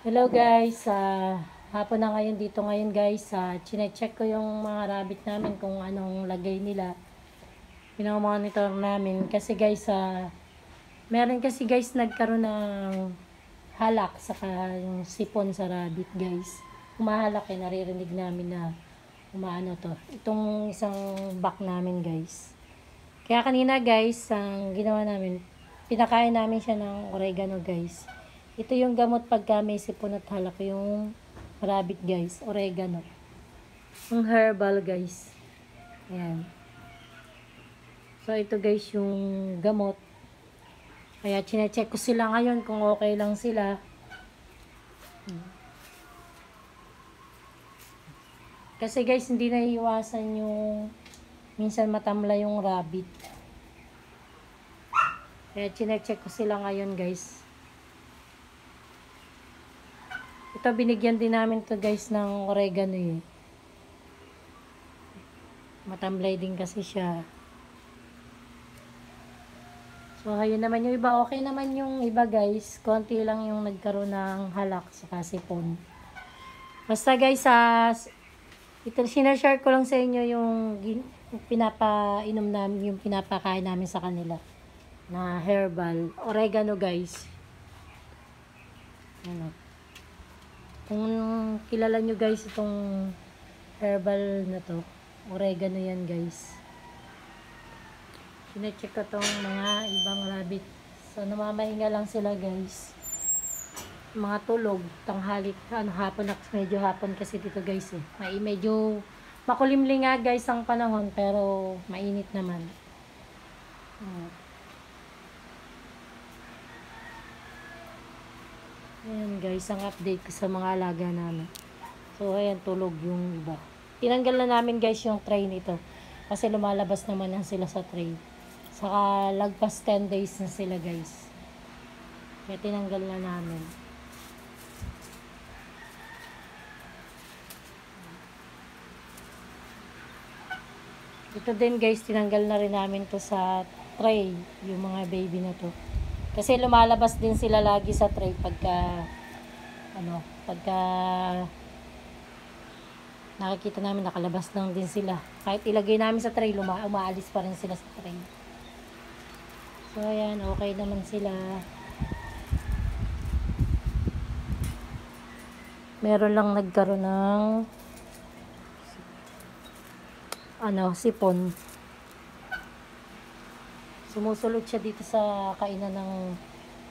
Hello guys, hapon na ngayon dito ngayon guys. Chine-check ko yung mga rabbit namin kung anong lagay nila. Pinakamonitor namin kasi guys, meron kasi guys nagkaroon ng halak saka yung sipon sa rabbit guys. Humahalak naririnig namin na umaano to. Itong isang back namin guys. Kaya kanina guys, ang ginawa namin, pinakain namin siya ng oregano guys. Ito yung gamot pagka may sipon at halak yung rabbit guys, oregano. Yung herbal guys. Ayan. So ito guys yung gamot. Kaya chine-check ko sila ngayon kung okay lang sila. Kasi guys hindi na iiwasan yung minsan matamla yung rabbit. Kaya chine-check ko sila ngayon guys. Ito binigyan din namin to guys ng oregano eh. Matamlay din kasi siya. So ayun naman yung iba. Okay naman yung iba guys. Konti lang yung nagkaroon ng halak sa sipon. Basta guys, ito sinashare ko lang sa inyo yung pinapainom namin, yung pinapakain namin sa kanila na herbal. Oregano guys. Ano. Kung kilala nyo guys itong herbal na to, oregano yan guys. Sinecheck ko tong mga ibang rabbit. So namamahinga lang sila guys. Mga tulog, tanghali, hapon na, medyo hapon kasi dito guys eh. Medyo makulimlim nga guys ang panahon pero mainit naman. Ayan guys, ang update ko sa mga alaga namin. So ayan, tulog yung iba. Tinanggal na namin guys yung tray nito. Kasi lumalabas naman yan sila sa tray. Saka lagpas 10 days na sila guys. Kaya tinanggal na namin. Ito din guys, tinanggal na rin namin to sa tray. Yung mga baby na to. Kasi lumalabas din sila lagi sa tray pagka nakikita namin nakalabas lang din sila. Kahit ilagay namin sa tray, umaalis pa rin sila sa tray. So ayan, okay naman sila. Meron lang nagkaroon ng sipon. Sumusulot siya dito sa kainan ng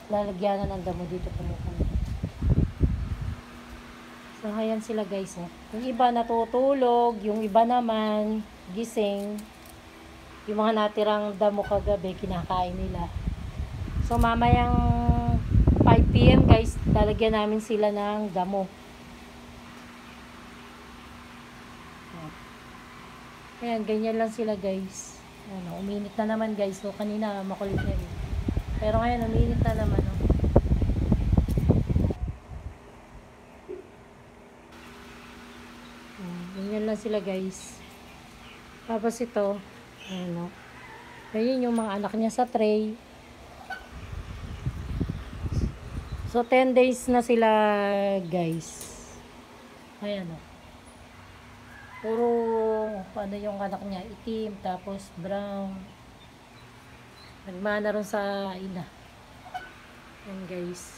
lalagyanan ng damo dito pumupunta. So, ayan sila guys. Yung iba natutulog, yung iba naman gising. Yung mga natirang damo kagabi, kinakain nila. So, mamayang 5 PM guys, lalagyan namin sila ng damo. Ayan, ganyan lang sila guys. Uminit na naman guys. So, kanina makulit na rin. Pero ngayon, uminit na naman. Ganyan lang sila guys. Tapos ito, ayun yung mga anak niya sa tray. So, 10 days na sila guys. Ayan puro yung anak niya, itim, tapos brown. Nagmana rin sa ina. Ayan guys.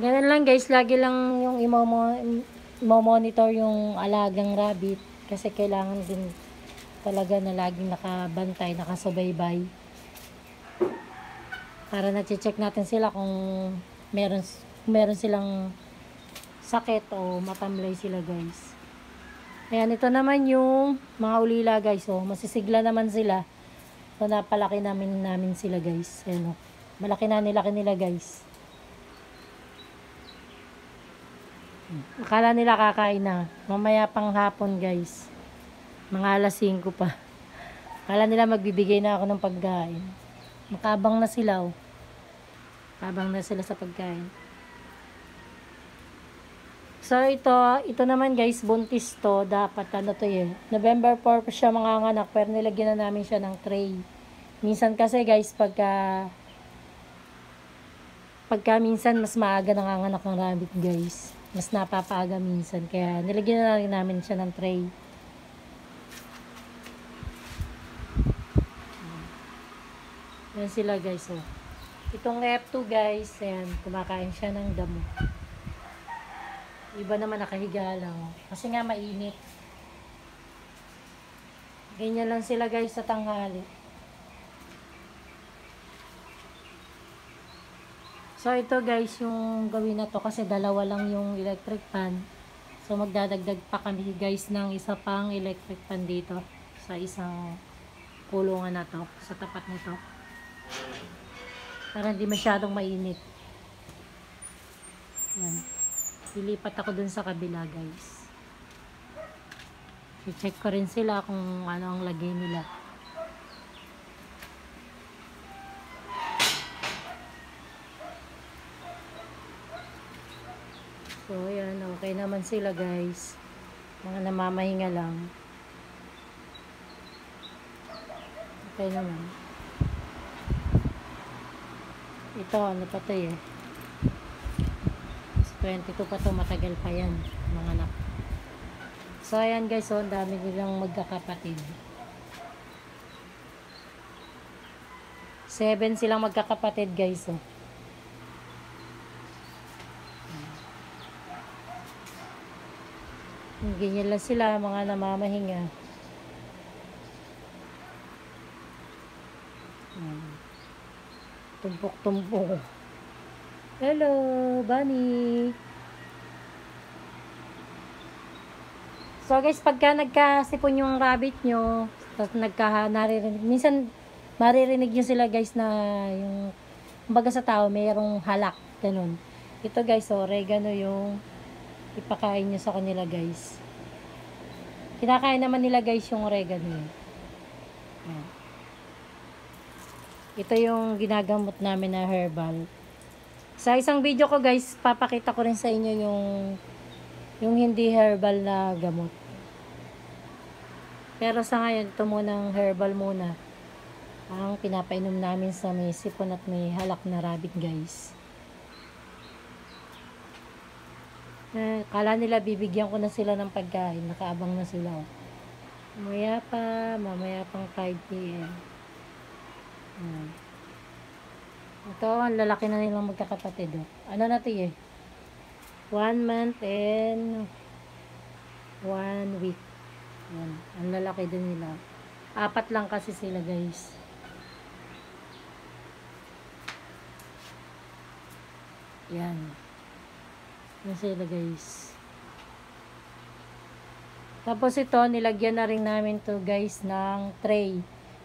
Ganun lang guys, lagi lang yung i-monitor yung alagang rabbit. Kasi kailangan din talaga na laging nakabantay, nakasubaybay. Para na-check natin sila kung meron silang sakit o matamlay sila guys. Ayan, ito naman yung mga ulila guys. Masisigla naman sila. So, napalaki namin sila guys. Ayan malaki na nila guys. Akala nila kakain na. Mamaya pang hapon guys. Mga alas 5 pa. Akala nila magbibigay na ako ng pagkain. Makabang na sila Makabang na sila sa pagkain. So ito naman guys, buntis to. Dapat November 4 pa siya manganganak, pero nilagyan na namin siya ng tray. Minsan kasi guys, pagka pagka minsan mas maaga nanganganak ng rabbit guys. Mas napapaaga minsan. Kaya nilagyan na rin namin siya ng tray. Yan sila guys. Oh. Itong F2 guys, ayan, kumakain siya ng damo. Iba naman nakahiga lang. Oh. Kasi nga mainit. Ganyan lang sila guys sa tanghali. So ito guys yung gawin na to kasi dalawa lang yung electric fan. So magdadagdag pa kami guys ng isa pang electric fan dito sa isang kulungan na to, sa tapat nito. Para hindi masyadong mainit. Yan. Ilipat ako dun sa kabila guys. I-check ko rin sila kung ano ang lagay nila. So, yan. Okay naman sila, guys. Mga namamahinga lang. Okay naman. Ito, ano pa to eh. 22 pa to. Matagal pa yan. Mga anak. So, ayan guys. So, ang dami nilang magkakapatid. 7 silang magkakapatid, guys. Oh. Ganyan lang sila, mga namamahinga. Tumpok-tumpok. Hello, Bunny. So guys, pagka nagkasipon yung rabbit nyo, tapos naririnig, minsan maririnig nyo sila guys na yung, kumbaga sa tao, mayroong halak, ganun. Ito guys, oregano yung ipakain nyo sa kanila guys. Kinakain naman nila guys yung oregano. Yan. Ito yung ginagamot namin na herbal. Sa isang video ko guys, papakita ko rin sa inyo yung hindi herbal na gamot. Pero sa ngayon, ito munang herbal muna. Ang pinapainom namin sa may sipon at may halak na rabbit guys. Kala nila bibigyan ko na sila ng pagkain. Nakaabang na sila. Oh. Mamaya pang 5 p.m. Ito, ang lalaki na nilang magkakapatid. Oh. Ano na ito eh? 1 month and 1 week. Yan. Ang lalaki din nila. 4 lang kasi sila guys. Yan. Yan sila guys. Tapos ito, nilagyan na rin namin to guys ng tray.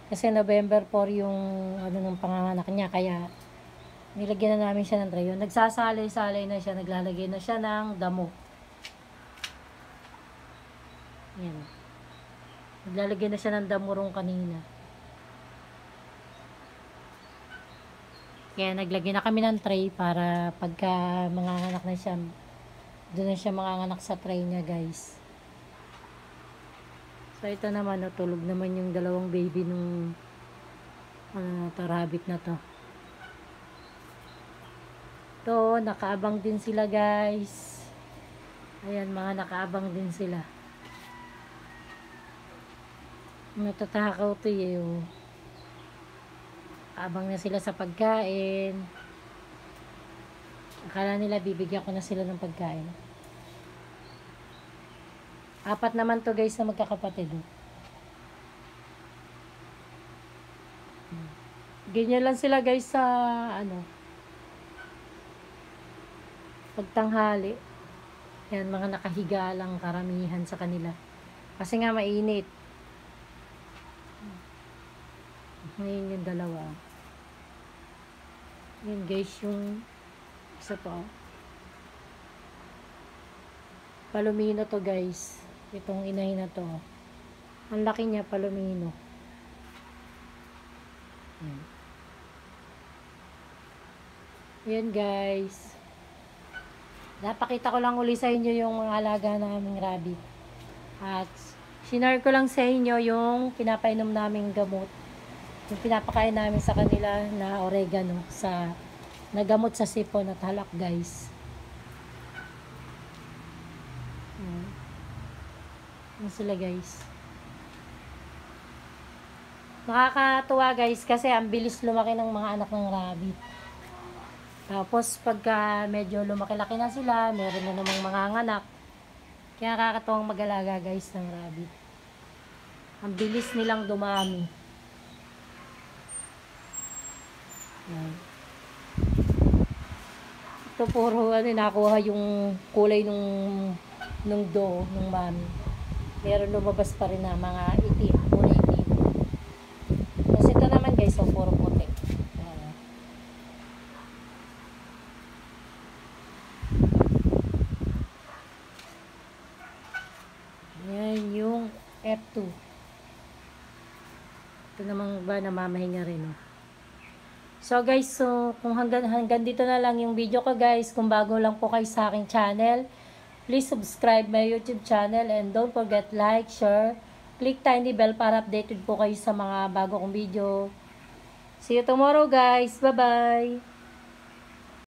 Kasi November 4 yung ano ng panganganak niya. Kaya nilagyan na namin siya ng tray. Nagsasalay-salay na siya. Naglalagay na siya ng damo. Yan. Naglalagay na siya ng damo rong kanina. Kaya naglagay na kami ng tray para pagka manganganak na siya, doon na siya manganganak sa tray niya guys. So ito naman, tulog naman yung dalawang baby nung rabbit na to. Ito, nakaabang din sila guys. Ayan, mga nakaabang din sila. Natatakaw to eh. Oh. Abang na sila sa pagkain. Akala nila bibigyan ko na sila ng pagkain. 4 naman to guys na magkakapatid. Ganyan lang sila guys sa pagtanghali. Yan, mga nakahiga lang karamihan sa kanila. Kasi nga mainit. Ngayon yung dalawa. Yan guys, yung isa pa. Palomino to guys. Itong inahin na to. Ang laki niya, palomino. Yan guys. Napakita ko lang uli sa inyo yung mga alaga naming rabbit. At sinare ko lang sa inyo yung pinapainom naming gamot. Yung pinapakain namin sa kanila na oregano sa nagamot sa sipon at halak guys. Yan sila guys. Nakakatuwa guys kasi ang bilis lumaki ng mga anak ng rabbit. Tapos pagka medyo lumaki-laki na sila, meron na namang mga anak. Kaya nakakatuwang mag-alaga guys ng rabbit. Ang bilis nilang dumami. Yan. Ito puro nakuha yung kulay nung do, nung mami. Meron lumabas pa rin na mga itim, kulay itim. Kasi ito naman guys, puro puti. Yan yung F2. Ito naman ba namamahinga rin, oh. So guys, so kung hanggang dito na lang yung video ko guys. Kung bago lang po kayo sa aking channel, please subscribe my YouTube channel and don't forget like, share, click tiny bell para updated po kayo sa mga bago kong video. See you tomorrow guys. Bye bye.